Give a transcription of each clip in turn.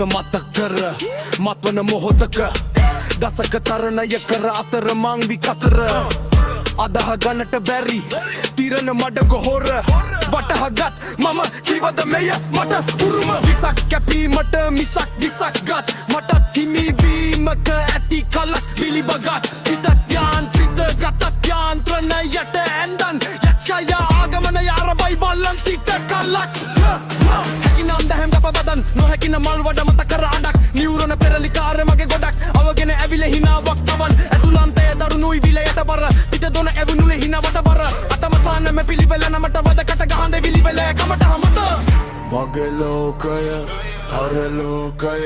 මතක් කර මත්වන මොහොතක දසක තරණය කර අතර මං විකතර අදහ ගන්නට බැරි තිරණ මඩ ගොහොර වටහගත් මම කිවද මෙය මට උරුම විසක් කැපීමට මිසක් විසක් ගත් මටත් හිමිවීමක ඇති කලක් පිළිබගත් හිතත් යාන්ත්‍රිත ගතත් යාන්ත්‍රණයට ඇන්දන් යක්ෂය ආගමනය අරබයි බල්ලන් සිට කලක් හැකිනම් දැහැම් ගප බදන් නොහැකින මල් වඩ මත කර අඩක් නිවුරණ පෙරලිකාර මගේ ගොඩක් අවගෙන ඇවිල හිනාවක් තවන් ඇතුළන්තය දරුණුයි විලයට බර පිට දොන ඇවුණුලේ හිනවට බර අතමතානම පිළිවෙල නමට වදකට ගහඳ විලිවෙල කමට හමත මගේ ලෝකය පරලෝකය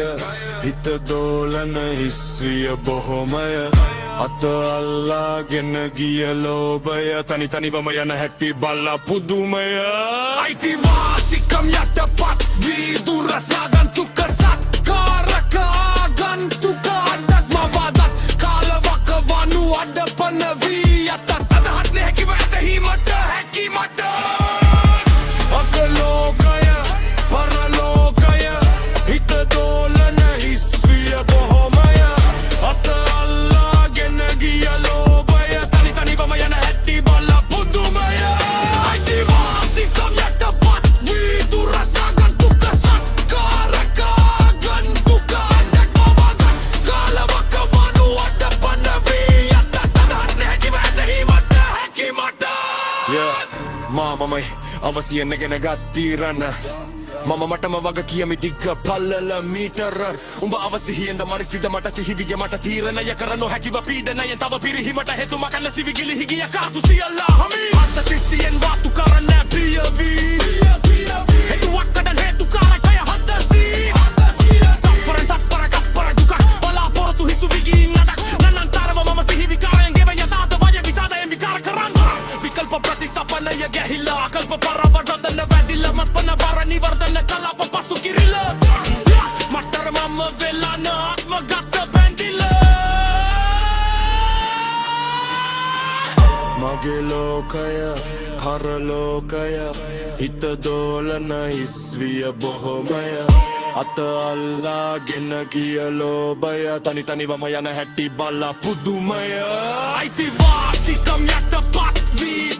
හිත දෝලන හිස්විය බොහොමය අත අල්ලාගෙන ගිය ලෝභය තනි තනිවම යන හැටි බල්ලා පුදුමය අයිතිවාසිකම් යටපත් වී දුරසාගන්තුක සත්කාරක ආගන්තුක අඩක් මවාදත් කාලවක වනු අඩපන වී අතත් අදහත් නැහැකිව ඇතහීමට හැකිමට අගලෝකය පරලෝකය හිත දෝලන හිස්විය බොහොමය අත අල්ලාගෙන ගිය ලෝභය තනි තනිවම යන හැටි බල්ලා පුදුමය අයිතිවාසිකම් යටපත් වී දුරසාගන්තුක සත්කාරක ආගන්තුක අඩක් මවාදත් කාලවක වනු අඩපන වී අතත් අදහත් නැහැකිව ඇතහීමට හැකිමට මමයි අවසිය නැගෙන ගත්තීරන්න මම මටම වග කියමි දිග්ග පල්ලල මීටර උඹ අවසිහියෙන්ද මරිසිද මට සිහිවිගේ මට තීරණය කර නොහැකිව පීඩනයෙන් තව පිරිහීමට හේතු මකන්න සිවිගිලි හිගිය කාතු සියල්ලා හමි අත්තතිසියෙන් වාතු කරන්න පියවී හේතුවක් කඩන් හේතුකාරකය හදසී සප්පරන් තප්පර කප්පර දුකක් බලාපොරොත්තු හිසු විගින් නඩක් නන්නන්තරව මම සිහිවිකාරයෙන් ගෙවෙන් යතාත වය විසාදයෙන් විකාර කරන්න විකල්ප ප්‍රතිස්ථාපනය ගැහිලා අකල්ප පරවඩොදන වැඩිල මත්පන බර නිවර්ධන කලාප පසු කිරිල මට්ටර මම වෙලාන ආත්ම ගත්ත බැඳිල මගේ ලෝකය පරලෝකය හිත දෝලන හිස්විය බොහොමය අත අල්ලාගෙන ගිය ලෝභය තනි තනිවම යන හැටි බල්ලා පුදුමය අයිතිවාසිකම් යටපත් වී